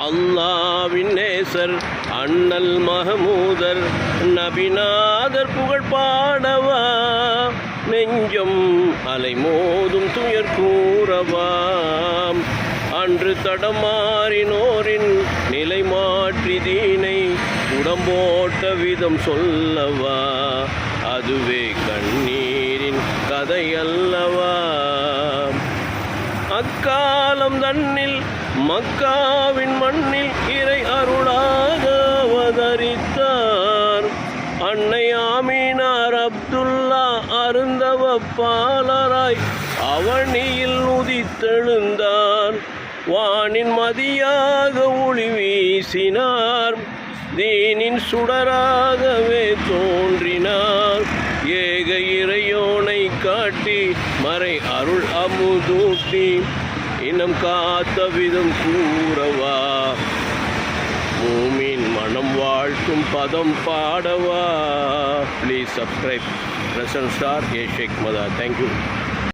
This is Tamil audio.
அல்லாவின் நேசர் அண்ணல் மஹமூதர் நபிநாதர் புகழ் பாடவா, நெஞ்சம் அலைமோதும் துயர் கூறவாம். அன்று தடமாறினோரின் நிலை மாற்றி தீனை உடம்போட்ட விதம் சொல்லவா, அதுவே கண்ணீரின் கதையல்லவா. அக்காலம் தன்னில் மக்காவின் மண்ணில் இறை அருளாக அவதரித்தார். அன்னை ஆமீனார் அப்துல்லா அருந்தவ பாலராய் அவனியில் உதித்தெழுந்தார். வானின் மதியாக ஒளி வீசினார், தீனின் சுடராகவே தோன்றினார். ஏக இறையோனை காட்டி மறை அருள் அமுதூட்டி இனம் காத்த விதம் கூறவா, மூமின் மனம் வாழ்த்தும் பதம் பாடவா. ப்ளீஸ் சப்ஸ்கிரைப் பிரசன்ட் ஸ்டார் ஏ ஷேக் மதா. தேங்க்யூ.